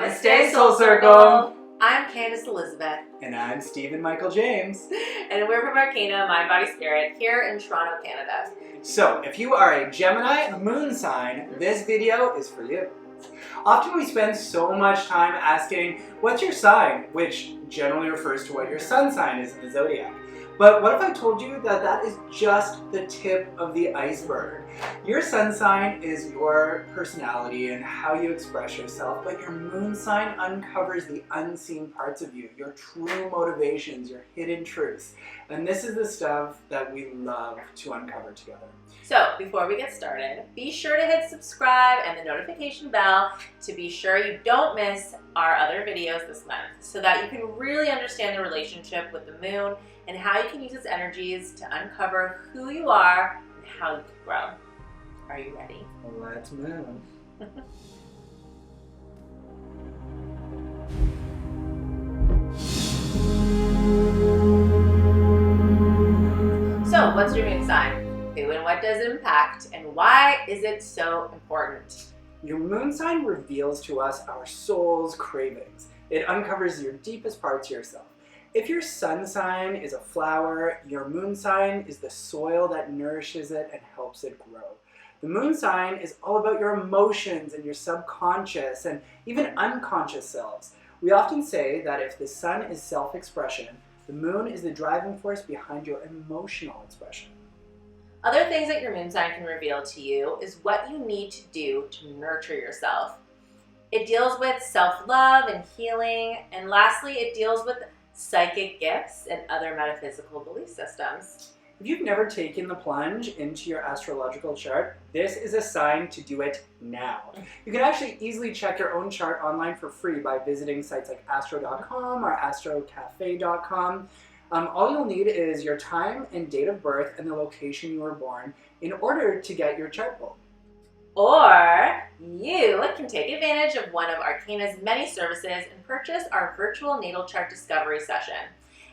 Namaste, Soul Circle. I'm Candice Elizabeth. And I'm Stephen Michael James. And we're from Arcana, Mind, Body, Spirit, here in Toronto, Canada. So, if you are a Gemini moon sign, this video is for you. Often we spend so much time asking, what's your sign? Which generally refers to what your sun sign is in the Zodiac. But what if I told you that that is just the tip of the iceberg? Your sun sign is your personality and how you express yourself, but your moon sign uncovers the unseen parts of you, your true motivations, your hidden truths. And this is the stuff that we love to uncover together. So, before we get started, be sure to hit subscribe and the notification bell to be sure you don't miss our other videos this month, so that you can really understand the relationship with the moon and how you can use its energies to uncover who you are and how you can grow. Are you ready? Let's move. So, what's your moon sign? Who and what does it impact? And why is it so important? Your moon sign reveals to us our soul's cravings. It uncovers your deepest parts of yourself. If your sun sign is a flower, your moon sign is the soil that nourishes it and helps it grow. The moon sign is all about your emotions and your subconscious and even unconscious selves. We often say that if the sun is self-expression, the moon is the driving force behind your emotional expression. Other things that your moon sign can reveal to you is what you need to do to nurture yourself. It deals with self-love and healing, and lastly, it deals with psychic gifts and other metaphysical belief systems. If you've never taken the plunge into your astrological chart, this is a sign to do it now. You can actually easily check your own chart online for free by visiting sites like astro.com or astrocafe.com. All you'll need is your time and date of birth and the location you were born in order to get your chart pulled. Or you can take advantage of one of Arcana's many services and purchase our virtual natal chart discovery session.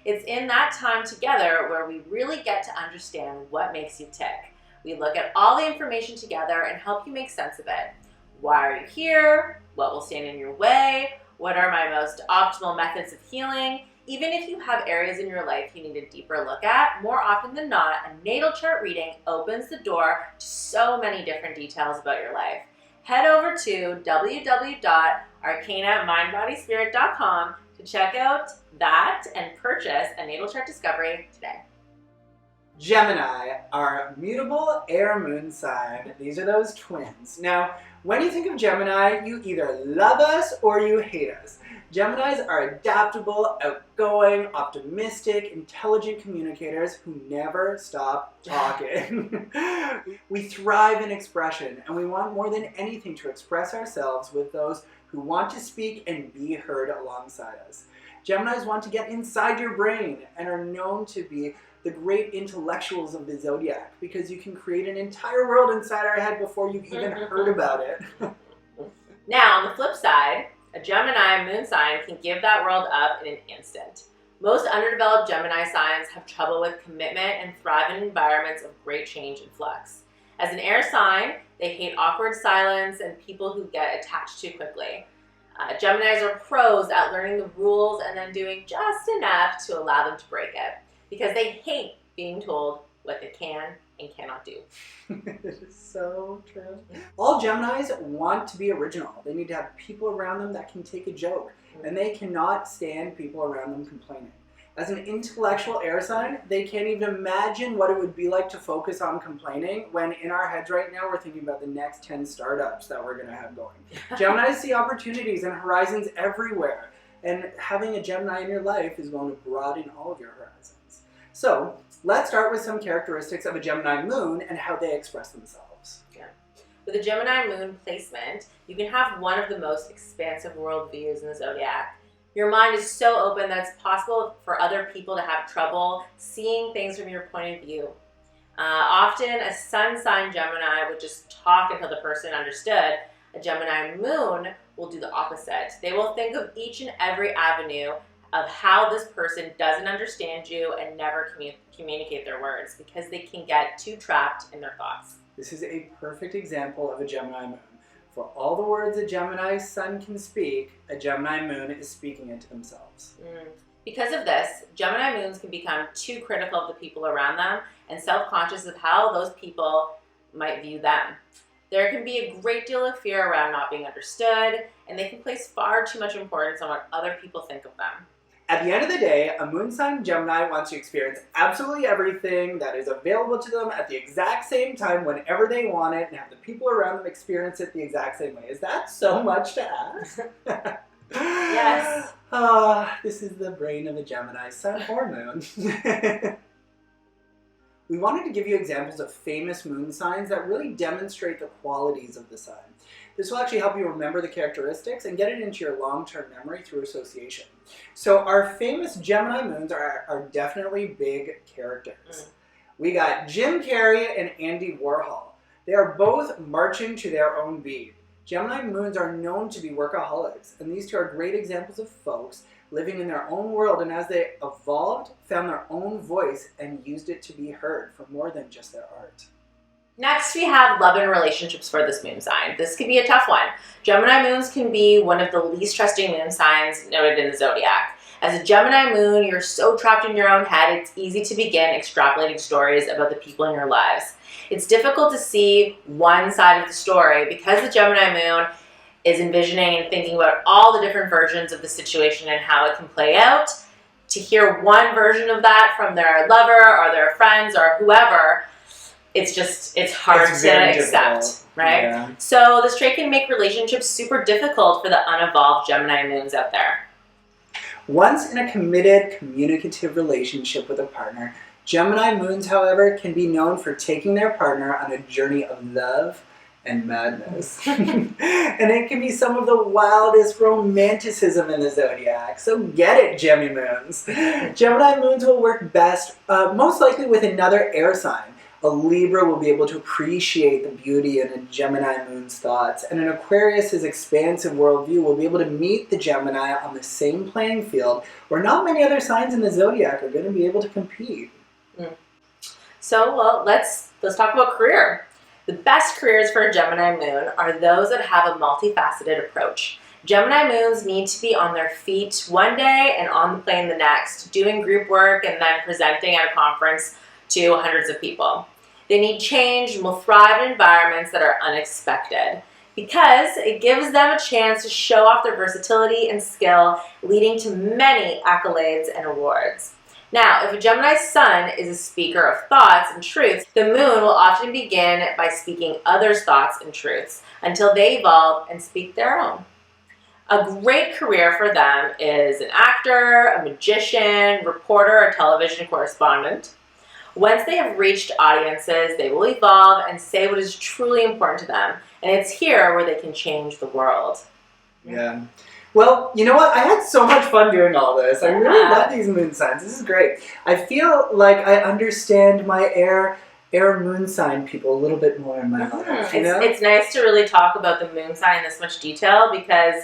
It's in that time together where we really get to understand what makes you tick. We look at all the information together and help you make sense of it. Why are you here? What will stand in your way? What are my most optimal methods of healing? Even if you have areas in your life you need a deeper look at, more often than not, a natal chart reading opens the door to so many different details about your life. Head over to www.arcanamindbodyspirit.com to check out that and purchase a natal chart discovery today. Gemini, our mutable air moon sign. These are those twins. Now, when you think of Gemini, you either love us or you hate us. Geminis are adaptable, outgoing, optimistic, intelligent communicators who never stop talking. We thrive in expression, and we want more than anything to express ourselves with those who want to speak and be heard alongside us. Geminis want to get inside your brain and are known to be the great intellectuals of the Zodiac, because you can create an entire world inside our head before you've even heard about it. Now, on the flip side, a Gemini moon sign can give that world up in an instant. Most underdeveloped Gemini signs have trouble with commitment and thrive in environments of great change and flux. As an air sign, they hate awkward silence and people who get attached too quickly. Geminis are pros at learning the rules and then doing just enough to allow them to break it, because they hate being told what they can and cannot do. It is so true. All Geminis want to be original. They need to have people around them that can take a joke, and they cannot stand people around them complaining. As an intellectual air sign, they can't even imagine what it would be like to focus on complaining when in our heads right now we're thinking about the next 10 startups that we're going to have going. Geminis see opportunities and horizons everywhere, and having a Gemini in your life is going to broaden all of your horizons. So, let's start with some characteristics of a Gemini moon and how they express themselves. Yeah. With a Gemini moon placement, you can have one of the most expansive worldviews in the Zodiac. Your mind is so open that it's possible for other people to have trouble seeing things from your point of view. Often, a sun sign Gemini would just talk until the person understood. A Gemini moon will do the opposite. They will think of each and every avenue of how this person doesn't understand you and never communicate their words, because they can get too trapped in their thoughts. This is a perfect example of a Gemini moon. For all the words a Gemini sun can speak, a Gemini moon is speaking it to themselves. Because of this, Gemini moons can become too critical of the people around them and self-conscious of how those people might view them. There can be a great deal of fear around not being understood, and they can place far too much importance on what other people think of them. At the end of the day, a moon sign Gemini wants to experience absolutely everything that is available to them at the exact same time whenever they want it and have the people around them experience it the exact same way. Is that so much to ask? Yes. This is the brain of a Gemini sun or moon. We wanted to give you examples of famous moon signs that really demonstrate the qualities of the sign. This will actually help you remember the characteristics and get it into your long-term memory through association. So our famous Gemini moons are definitely big characters. We got Jim Carrey and Andy Warhol. They are both marching to their own beat. Gemini moons are known to be workaholics, and these two are great examples of folks living in their own world, and as they evolved, found their own voice and used it to be heard for more than just their art. Next, we have love and relationships for this moon sign. This could be a tough one. Gemini moons can be one of the least trusting moon signs noted in the zodiac. As a Gemini moon, you're so trapped in your own head, it's easy to begin extrapolating stories about the people in your lives. It's difficult to see one side of the story because the Gemini moon is envisioning and thinking about all the different versions of the situation and how it can play out. To hear one version of that from their lover or their friends or whoever, it's hard to accept, right? Yeah. So this trait can make relationships super difficult for the unevolved Gemini moons out there. Once in a committed, communicative relationship with a partner, Gemini moons, however, can be known for taking their partner on a journey of love and madness. And it can be some of the wildest romanticism in the zodiac. So get it, Gemini moons. Gemini moons will work best, most likely with another air sign. A Libra will be able to appreciate the beauty in a Gemini moon's thoughts, and an Aquarius's expansive worldview will be able to meet the Gemini on the same playing field where not many other signs in the zodiac are going to be able to compete. So, well, let's talk about career. The best careers for a Gemini moon are those that have a multifaceted approach. Gemini moons need to be on their feet one day and on the plane the next, doing group work and then presenting at a conference to hundreds of people. They need change and will thrive in environments that are unexpected because it gives them a chance to show off their versatility and skill, leading to many accolades and awards. Now, if a Gemini sun is a speaker of thoughts and truths, the moon will often begin by speaking others' thoughts and truths until they evolve and speak their own. A great career for them is an actor, a magician, reporter, or television correspondent. Once they have reached audiences, they will evolve and say what is truly important to them. And it's here where they can change the world. Yeah. Well, you know what? I had so much fun doing all this. I really love these moon signs. This is great. I feel like I understand my air moon sign people a little bit more in my life. You know? It's nice to really talk about the moon sign in this much detail because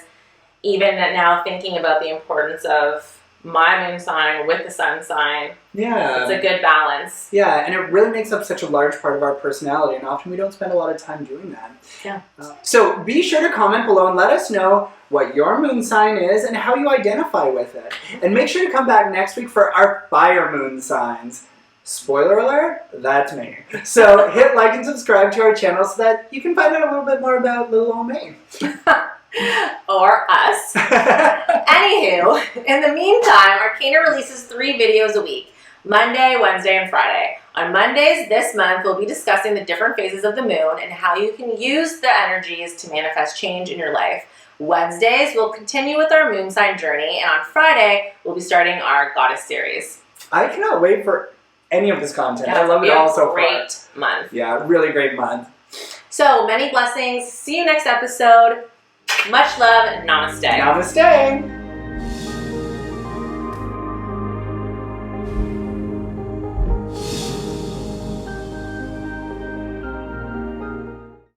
even now thinking about the importance of my moon sign with the sun sign, it's a good balance. Yeah, and it really makes up such a large part of our personality, and often we don't spend a lot of time doing that. Yeah. So be sure to comment below and let us know what your moon sign is and how you identify with it. And make sure to come back next week for our fire moon signs. Spoiler alert, that's me. So hit like and subscribe to our channel so that you can find out a little bit more about little old me. Or us. Anywho, in the meantime, Arcana releases 3 videos a week, Monday, Wednesday, and Friday. On Mondays this month, we'll be discussing the different phases of the moon and how you can use the energies to manifest change in your life. Wednesdays, we'll continue with our moon sign journey, and on Friday, we'll be starting our goddess series. I cannot wait for any of this content. I love it all so far. Great month. Yeah, really great month. So, many blessings. See you next episode. Much love and namaste. Namaste.